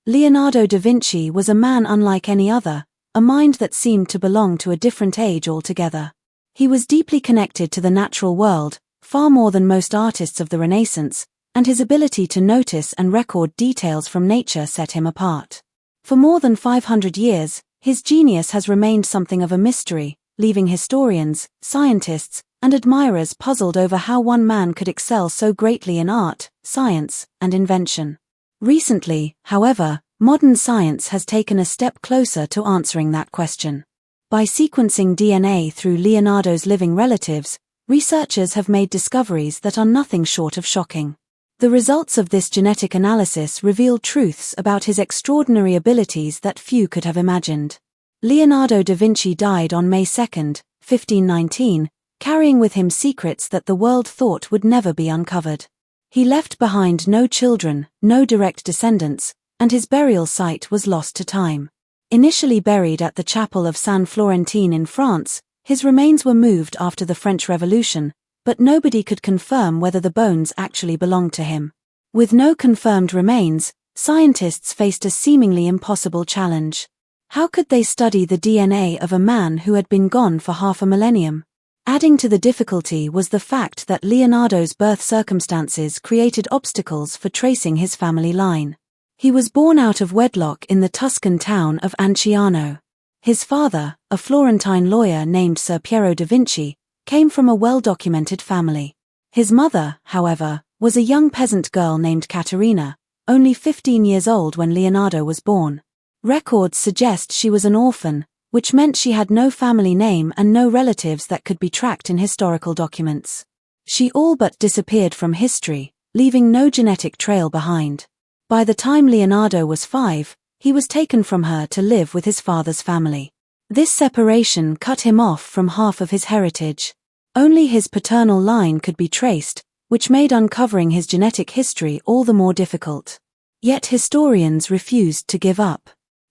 Leonardo da Vinci was a man unlike any other, a mind that seemed to belong to a different age altogether. He was deeply connected to the natural world, far more than most artists of the Renaissance, and his ability to notice and record details from nature set him apart. For more than 500 years, his genius has remained something of a mystery, leaving historians, scientists, and admirers puzzled over how one man could excel so greatly in art, science, and invention. Recently, however, modern science has taken a step closer to answering that question. By sequencing DNA through Leonardo's living relatives, researchers have made discoveries that are nothing short of shocking. The results of this genetic analysis reveal truths about his extraordinary abilities that few could have imagined. Leonardo da Vinci died on May 2, 1519, carrying with him secrets that the world thought would never be uncovered. He left behind no children, no direct descendants, and his burial site was lost to time. Initially buried at the chapel of San Florentin in France, his remains were moved after the French Revolution, but nobody could confirm whether the bones actually belonged to him. With no confirmed remains, scientists faced a seemingly impossible challenge. How could they study the DNA of a man who had been gone for half a millennium? Adding to the difficulty was the fact that Leonardo's birth circumstances created obstacles for tracing his family line. He was born out of wedlock in the Tuscan town of Anciano. His father, a Florentine lawyer named Ser Piero da Vinci, came from a well-documented family. His mother, however, was a young peasant girl named Caterina, only 15 years old when Leonardo was born. Records suggest she was an orphan, which meant she had no family name and no relatives that could be tracked in historical documents. She all but disappeared from history, leaving no genetic trail behind. By the time Leonardo was 5, he was taken from her to live with his father's family. This separation cut him off from half of his heritage. Only his paternal line could be traced, which made uncovering his genetic history all the more difficult. Yet historians refused to give up.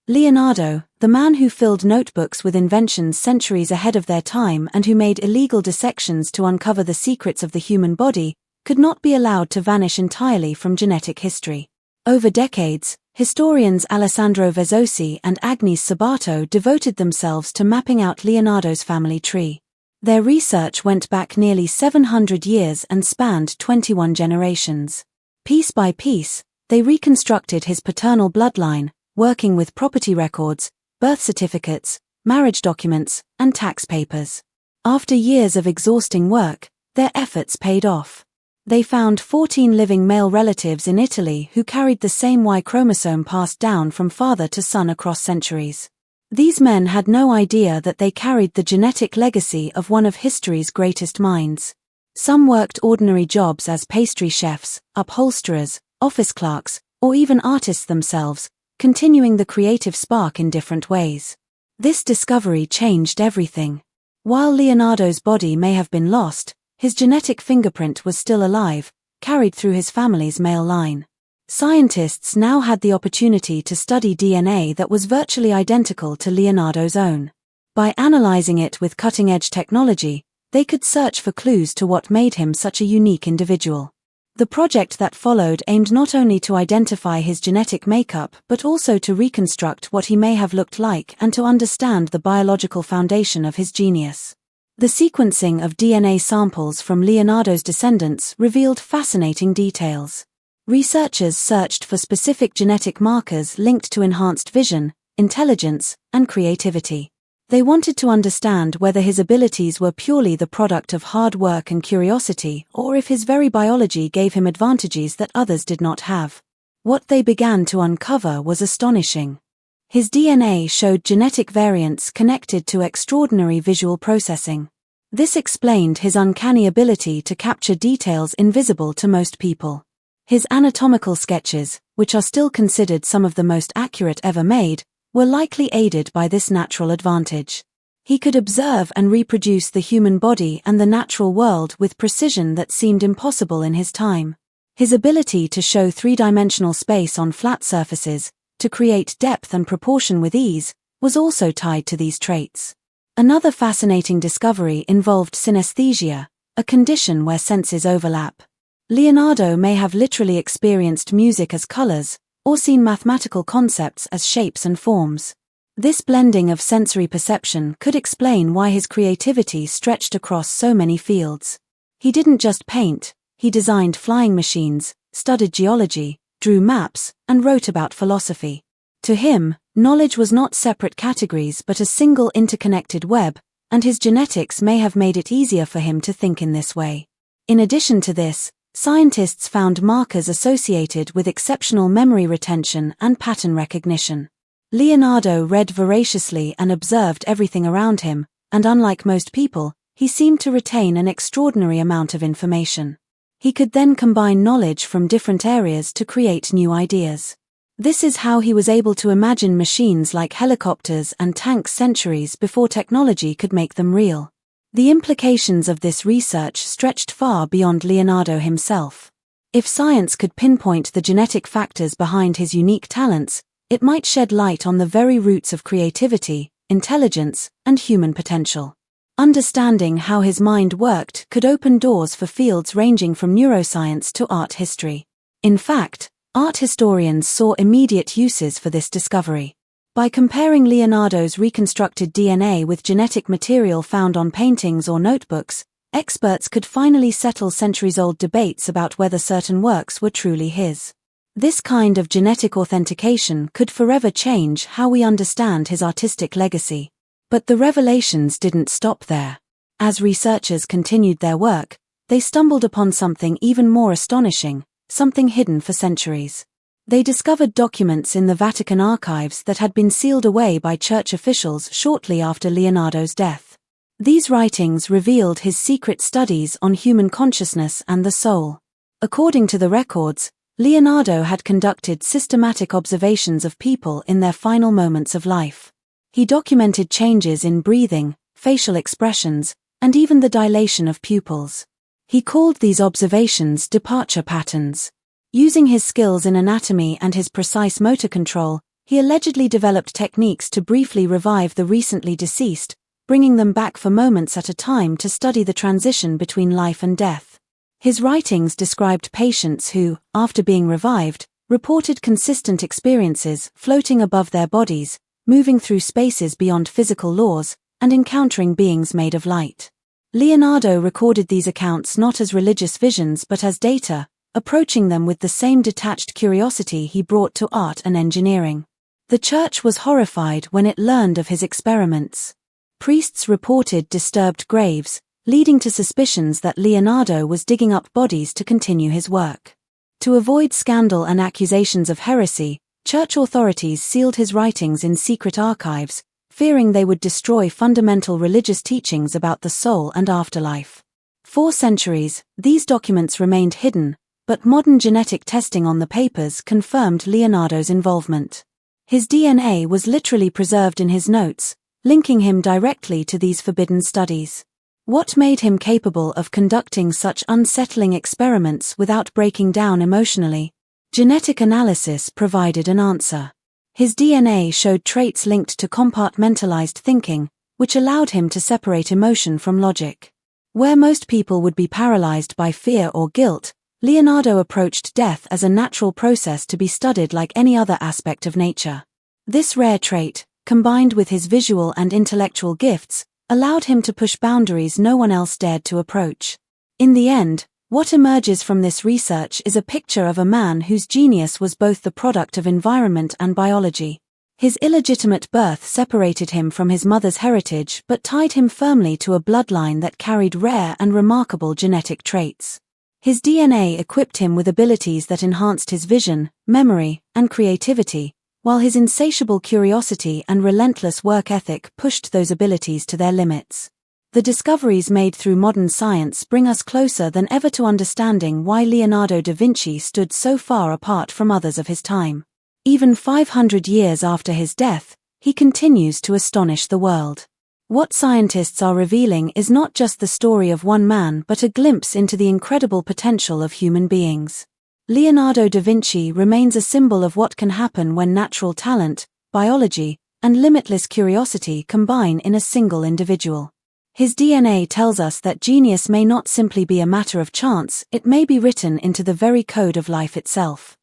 Leonardo, the man who filled notebooks with inventions centuries ahead of their time and who made illegal dissections to uncover the secrets of the human body, could not be allowed to vanish entirely from genetic history. Over decades, historians Alessandro Vezzosi and Agnes Sabato devoted themselves to mapping out Leonardo's family tree. Their research went back nearly 700 years and spanned 21 generations. Piece by piece, they reconstructed his paternal bloodline, working with property records, birth certificates, marriage documents, and tax papers. After years of exhausting work, their efforts paid off. They found 14 living male relatives in Italy who carried the same Y chromosome passed down from father to son across centuries. These men had no idea that they carried the genetic legacy of one of history's greatest minds. Some worked ordinary jobs as pastry chefs, upholsterers, office clerks, or even artists themselves, continuing the creative spark in different ways. This discovery changed everything. While Leonardo's body may have been lost, his genetic fingerprint was still alive, carried through his family's male line. Scientists now had the opportunity to study DNA that was virtually identical to Leonardo's own. By analyzing it with cutting-edge technology, they could search for clues to what made him such a unique individual. The project that followed aimed not only to identify his genetic makeup but also to reconstruct what he may have looked like and to understand the biological foundation of his genius. The sequencing of DNA samples from Leonardo's descendants revealed fascinating details. Researchers searched for specific genetic markers linked to enhanced vision, intelligence, and creativity. They wanted to understand whether his abilities were purely the product of hard work and curiosity, or if his very biology gave him advantages that others did not have. What they began to uncover was astonishing. His DNA showed genetic variants connected to extraordinary visual processing. This explained his uncanny ability to capture details invisible to most people. His anatomical sketches, which are still considered some of the most accurate ever made, were likely aided by this natural advantage. He could observe and reproduce the human body and the natural world with precision that seemed impossible in his time. His ability to show three-dimensional space on flat surfaces, to create depth and proportion with ease, was also tied to these traits. Another fascinating discovery involved synesthesia, a condition where senses overlap. Leonardo may have literally experienced music as colors, or seen mathematical concepts as shapes and forms. This blending of sensory perception could explain why his creativity stretched across so many fields. He didn't just paint, he designed flying machines, studied geology, drew maps, and wrote about philosophy. To him, knowledge was not separate categories but a single interconnected web, and his genetics may have made it easier for him to think in this way. In addition to this, scientists found markers associated with exceptional memory retention and pattern recognition. Leonardo read voraciously and observed everything around him, and unlike most people, he seemed to retain an extraordinary amount of information. He could then combine knowledge from different areas to create new ideas. This is how he was able to imagine machines like helicopters and tanks centuries before technology could make them real. The implications of this research stretched far beyond Leonardo himself. If science could pinpoint the genetic factors behind his unique talents, it might shed light on the very roots of creativity, intelligence, and human potential. Understanding how his mind worked could open doors for fields ranging from neuroscience to art history. In fact, art historians saw immediate uses for this discovery. By comparing Leonardo's reconstructed DNA with genetic material found on paintings or notebooks, experts could finally settle centuries-old debates about whether certain works were truly his. This kind of genetic authentication could forever change how we understand his artistic legacy. But the revelations didn't stop there. As researchers continued their work, they stumbled upon something even more astonishing, something hidden for centuries. They discovered documents in the Vatican archives that had been sealed away by church officials shortly after Leonardo's death. These writings revealed his secret studies on human consciousness and the soul. According to the records, Leonardo had conducted systematic observations of people in their final moments of life. He documented changes in breathing, facial expressions, and even the dilation of pupils. He called these observations departure patterns. Using his skills in anatomy and his precise motor control, he allegedly developed techniques to briefly revive the recently deceased, bringing them back for moments at a time to study the transition between life and death. His writings described patients who, after being revived, reported consistent experiences floating above their bodies, moving through spaces beyond physical laws, and encountering beings made of light. Leonardo recorded these accounts not as religious visions but as data, approaching them with the same detached curiosity he brought to art and engineering. The church was horrified when it learned of his experiments. Priests reported disturbed graves, leading to suspicions that Leonardo was digging up bodies to continue his work. To avoid scandal and accusations of heresy, church authorities sealed his writings in secret archives, fearing they would destroy fundamental religious teachings about the soul and afterlife. For centuries, these documents remained hidden, but modern genetic testing on the papers confirmed Leonardo's involvement. His DNA was literally preserved in his notes, linking him directly to these forbidden studies. What made him capable of conducting such unsettling experiments without breaking down emotionally? Genetic analysis provided an answer. His DNA showed traits linked to compartmentalized thinking, which allowed him to separate emotion from logic. Where most people would be paralyzed by fear or guilt, Leonardo approached death as a natural process to be studied like any other aspect of nature. This rare trait, combined with his visual and intellectual gifts, allowed him to push boundaries no one else dared to approach. In the end, what emerges from this research is a picture of a man whose genius was both the product of environment and biology. His illegitimate birth separated him from his mother's heritage but tied him firmly to a bloodline that carried rare and remarkable genetic traits. His DNA equipped him with abilities that enhanced his vision, memory, and creativity, while his insatiable curiosity and relentless work ethic pushed those abilities to their limits. The discoveries made through modern science bring us closer than ever to understanding why Leonardo da Vinci stood so far apart from others of his time. Even 500 years after his death, he continues to astonish the world. What scientists are revealing is not just the story of one man but a glimpse into the incredible potential of human beings. Leonardo da Vinci remains a symbol of what can happen when natural talent, biology, and limitless curiosity combine in a single individual. His DNA tells us that genius may not simply be a matter of chance, it may be written into the very code of life itself.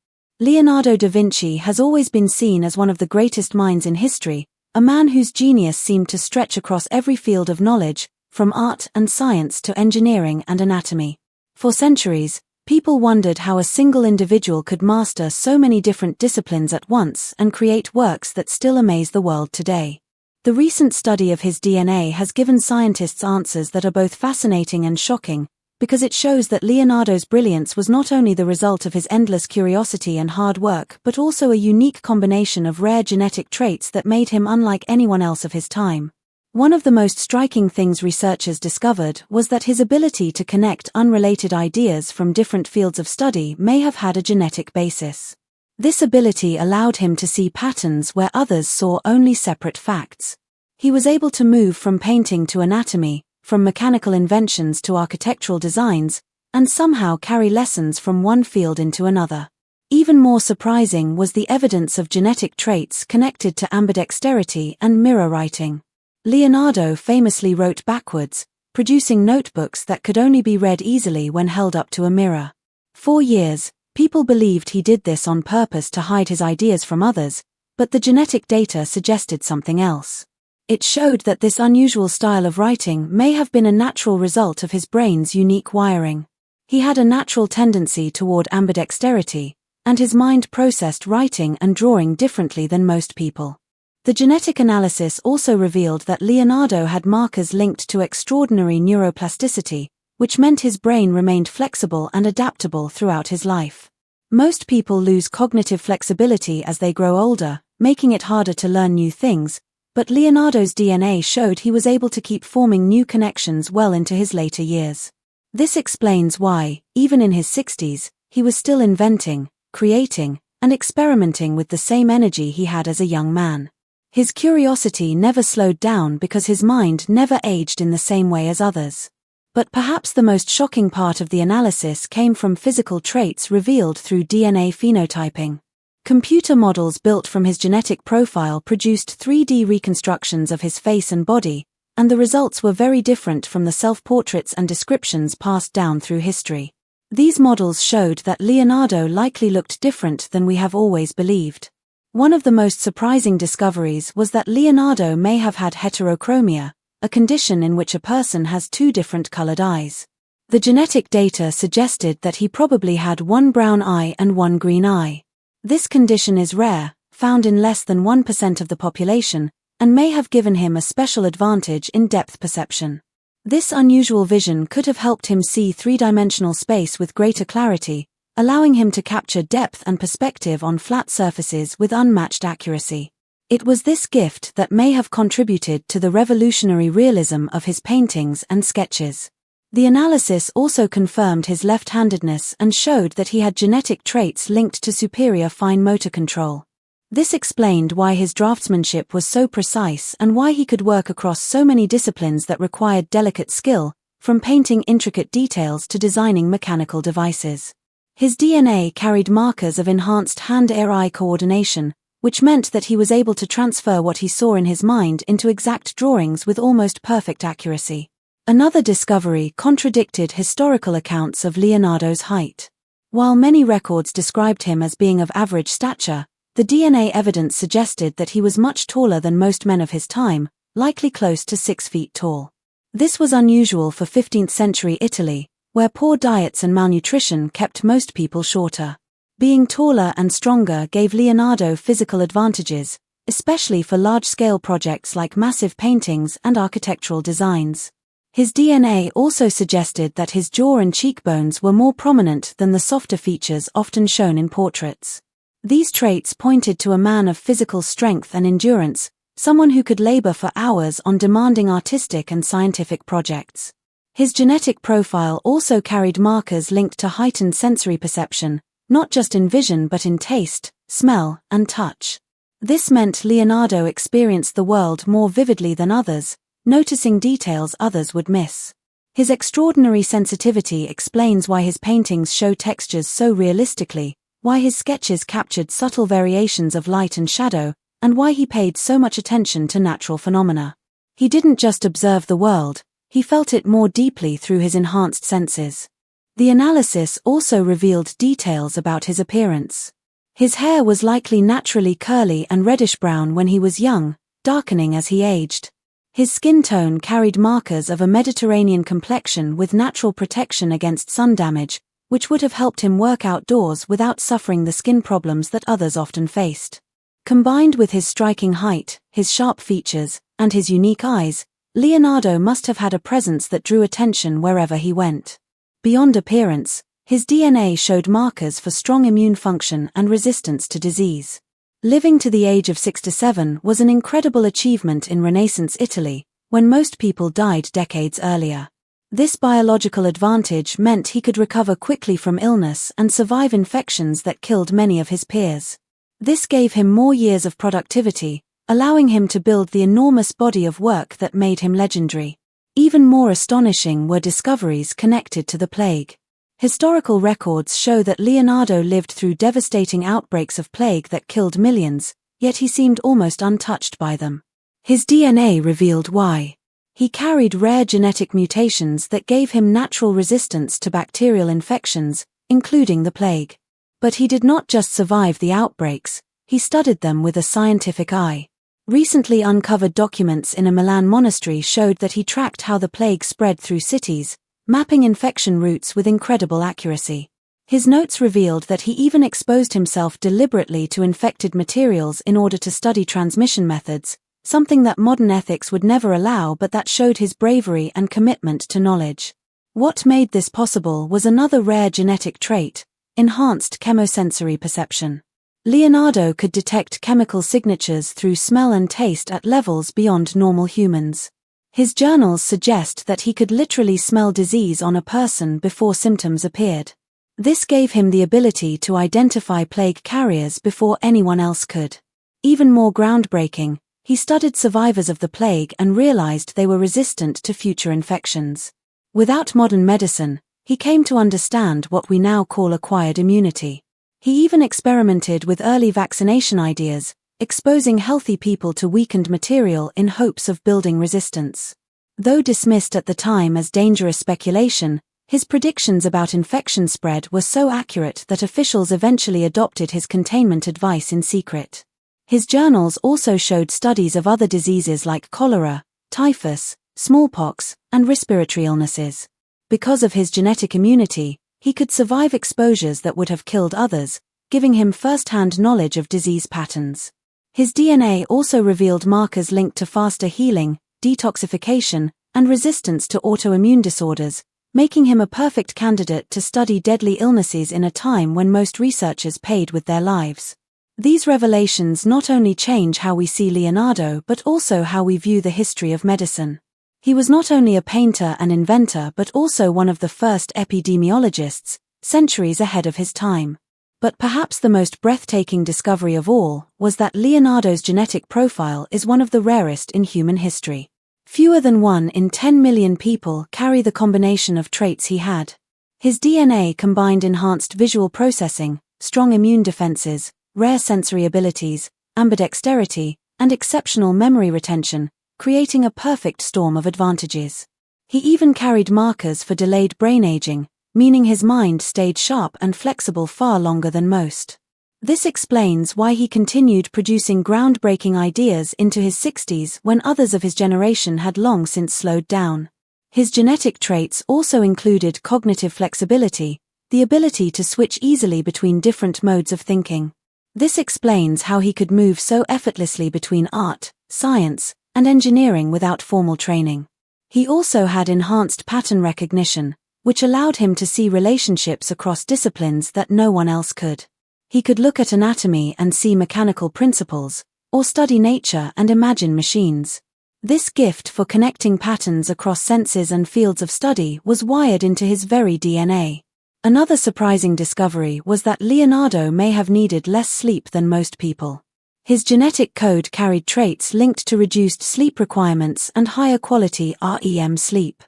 Leonardo da Vinci has always been seen as one of the greatest minds in history, a man whose genius seemed to stretch across every field of knowledge, from art and science to engineering and anatomy. For centuries, people wondered how a single individual could master so many different disciplines at once and create works that still amaze the world today. The recent study of his DNA has given scientists answers that are both fascinating and shocking, because it shows that Leonardo's brilliance was not only the result of his endless curiosity and hard work but also a unique combination of rare genetic traits that made him unlike anyone else of his time. One of the most striking things researchers discovered was that his ability to connect unrelated ideas from different fields of study may have had a genetic basis. This ability allowed him to see patterns where others saw only separate facts. He was able to move from painting to anatomy, from mechanical inventions to architectural designs, and somehow carry lessons from one field into another. Even more surprising was the evidence of genetic traits connected to ambidexterity and mirror writing. Leonardo famously wrote backwards, producing notebooks that could only be read easily when held up to a mirror. For years, people believed he did this on purpose to hide his ideas from others, but the genetic data suggested something else. It showed that this unusual style of writing may have been a natural result of his brain's unique wiring. He had a natural tendency toward ambidexterity, and his mind processed writing and drawing differently than most people. The genetic analysis also revealed that Leonardo had markers linked to extraordinary neuroplasticity, which meant his brain remained flexible and adaptable throughout his life. Most people lose cognitive flexibility as they grow older, making it harder to learn new things, but Leonardo's DNA showed he was able to keep forming new connections well into his later years. This explains why, even in his 60s, he was still inventing, creating, and experimenting with the same energy he had as a young man. His curiosity never slowed down because his mind never aged in the same way as others. But perhaps the most shocking part of the analysis came from physical traits revealed through DNA phenotyping. Computer models built from his genetic profile produced 3D reconstructions of his face and body, and the results were very different from the self-portraits and descriptions passed down through history. These models showed that Leonardo likely looked different than we have always believed. One of the most surprising discoveries was that Leonardo may have had heterochromia, a condition in which a person has two different colored eyes. The genetic data suggested that he probably had one brown eye and one green eye. This condition is rare, found in less than 1% of the population, and may have given him a special advantage in depth perception. This unusual vision could have helped him see three-dimensional space with greater clarity, allowing him to capture depth and perspective on flat surfaces with unmatched accuracy. It was this gift that may have contributed to the revolutionary realism of his paintings and sketches. The analysis also confirmed his left-handedness and showed that he had genetic traits linked to superior fine motor control. This explained why his draftsmanship was so precise and why he could work across so many disciplines that required delicate skill, from painting intricate details to designing mechanical devices. His DNA carried markers of enhanced hand-eye coordination, which meant that he was able to transfer what he saw in his mind into exact drawings with almost perfect accuracy. Another discovery contradicted historical accounts of Leonardo's height. While many records described him as being of average stature, the DNA evidence suggested that he was much taller than most men of his time, likely close to 6 feet tall. This was unusual for 15th century Italy, where poor diets and malnutrition kept most people shorter. Being taller and stronger gave Leonardo physical advantages, especially for large-scale projects like massive paintings and architectural designs. His DNA also suggested that his jaw and cheekbones were more prominent than the softer features often shown in portraits. These traits pointed to a man of physical strength and endurance, someone who could labor for hours on demanding artistic and scientific projects. His genetic profile also carried markers linked to heightened sensory perception, not just in vision but in taste, smell, and touch. This meant Leonardo experienced the world more vividly than others, noticing details others would miss. His extraordinary sensitivity explains why his paintings show textures so realistically, why his sketches captured subtle variations of light and shadow, and why he paid so much attention to natural phenomena. He didn't just observe the world, he felt it more deeply through his enhanced senses. The analysis also revealed details about his appearance. His hair was likely naturally curly and reddish-brown when he was young, darkening as he aged. His skin tone carried markers of a Mediterranean complexion with natural protection against sun damage, which would have helped him work outdoors without suffering the skin problems that others often faced. Combined with his striking height, his sharp features, and his unique eyes, Leonardo must have had a presence that drew attention wherever he went. Beyond appearance, his DNA showed markers for strong immune function and resistance to disease. Living to the age of 67 was an incredible achievement in Renaissance Italy, when most people died decades earlier. This biological advantage meant he could recover quickly from illness and survive infections that killed many of his peers. This gave him more years of productivity, allowing him to build the enormous body of work that made him legendary. Even more astonishing were discoveries connected to the plague. Historical records show that Leonardo lived through devastating outbreaks of plague that killed millions, yet he seemed almost untouched by them. His DNA revealed why. He carried rare genetic mutations that gave him natural resistance to bacterial infections, including the plague. But he did not just survive the outbreaks, he studied them with a scientific eye. Recently uncovered documents in a Milan monastery showed that he tracked how the plague spread through cities, mapping infection routes with incredible accuracy. His notes revealed that he even exposed himself deliberately to infected materials in order to study transmission methods, something that modern ethics would never allow, but that showed his bravery and commitment to knowledge. What made this possible was another rare genetic trait: enhanced chemosensory perception. Leonardo could detect chemical signatures through smell and taste at levels beyond normal humans. His journals suggest that he could literally smell disease on a person before symptoms appeared. This gave him the ability to identify plague carriers before anyone else could. Even more groundbreaking, he studied survivors of the plague and realized they were resistant to future infections. Without modern medicine, he came to understand what we now call acquired immunity. He even experimented with early vaccination ideas, exposing healthy people to weakened material in hopes of building resistance. Though dismissed at the time as dangerous speculation, his predictions about infection spread were so accurate that officials eventually adopted his containment advice in secret. His journals also showed studies of other diseases like cholera, typhus, smallpox, and respiratory illnesses. Because of his genetic immunity, he could survive exposures that would have killed others, giving him first-hand knowledge of disease patterns. His DNA also revealed markers linked to faster healing, detoxification, and resistance to autoimmune disorders, making him a perfect candidate to study deadly illnesses in a time when most researchers paid with their lives. These revelations not only change how we see Leonardo but also how we view the history of medicine. He was not only a painter and inventor but also one of the first epidemiologists, centuries ahead of his time. But perhaps the most breathtaking discovery of all was that Leonardo's genetic profile is one of the rarest in human history. Fewer than 1 in 10 million people carry the combination of traits he had. His DNA combined enhanced visual processing, strong immune defenses, rare sensory abilities, ambidexterity, and exceptional memory retention, creating a perfect storm of advantages. He even carried markers for delayed brain aging, meaning his mind stayed sharp and flexible far longer than most. This explains why he continued producing groundbreaking ideas into his 60s when others of his generation had long since slowed down. His genetic traits also included cognitive flexibility, the ability to switch easily between different modes of thinking. This explains how he could move so effortlessly between art, science, and engineering without formal training. He also had enhanced pattern recognition, which allowed him to see relationships across disciplines that no one else could. He could look at anatomy and see mechanical principles, or study nature and imagine machines. This gift for connecting patterns across senses and fields of study was wired into his very DNA. Another surprising discovery was that Leonardo may have needed less sleep than most people. His genetic code carried traits linked to reduced sleep requirements and higher quality REM sleep.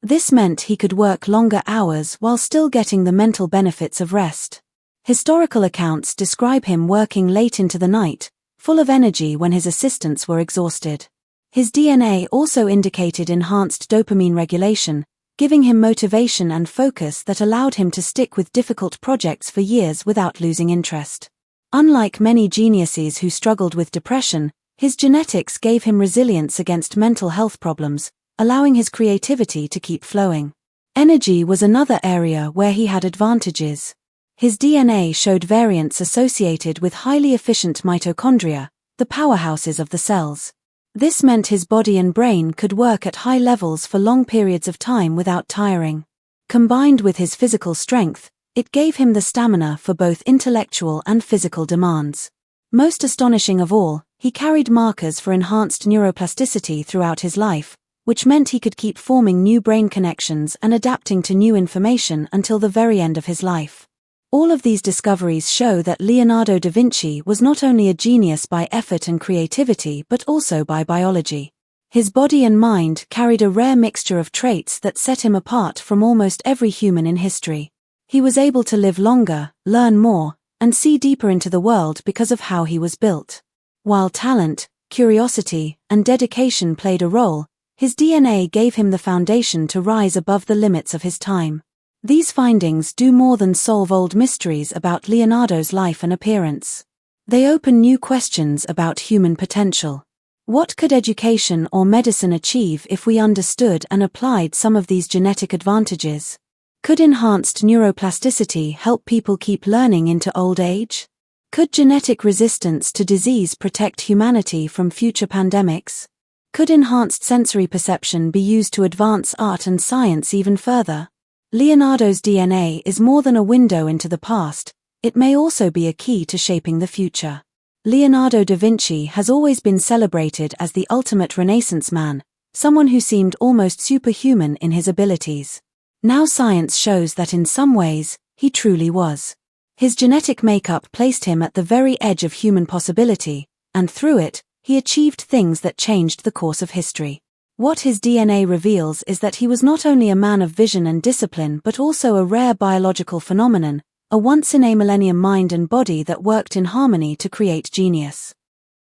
This meant he could work longer hours while still getting the mental benefits of rest. Historical accounts describe him working late into the night, full of energy when his assistants were exhausted. His DNA also indicated enhanced dopamine regulation, giving him motivation and focus that allowed him to stick with difficult projects for years without losing interest. Unlike many geniuses who struggled with depression, his genetics gave him resilience against mental health problems, allowing his creativity to keep flowing. Energy was another area where he had advantages. His DNA showed variants associated with highly efficient mitochondria, the powerhouses of the cells. This meant his body and brain could work at high levels for long periods of time without tiring. Combined with his physical strength, it gave him the stamina for both intellectual and physical demands. Most astonishing of all, he carried markers for enhanced neuroplasticity throughout his life, which meant he could keep forming new brain connections and adapting to new information until the very end of his life. All of these discoveries show that Leonardo da Vinci was not only a genius by effort and creativity but also by biology. His body and mind carried a rare mixture of traits that set him apart from almost every human in history. He was able to live longer, learn more, and see deeper into the world because of how he was built. While talent, curiosity, and dedication played a role, his DNA gave him the foundation to rise above the limits of his time. These findings do more than solve old mysteries about Leonardo's life and appearance. They open new questions about human potential. What could education or medicine achieve if we understood and applied some of these genetic advantages? Could enhanced neuroplasticity help people keep learning into old age? Could genetic resistance to disease protect humanity from future pandemics? Could enhanced sensory perception be used to advance art and science even further? Leonardo's DNA is more than a window into the past, it may also be a key to shaping the future. Leonardo da Vinci has always been celebrated as the ultimate Renaissance man, someone who seemed almost superhuman in his abilities. Now science shows that in some ways, he truly was. His genetic makeup placed him at the very edge of human possibility, and through it, he achieved things that changed the course of history. What his DNA reveals is that he was not only a man of vision and discipline but also a rare biological phenomenon, a once-in-a-millennium mind and body that worked in harmony to create genius.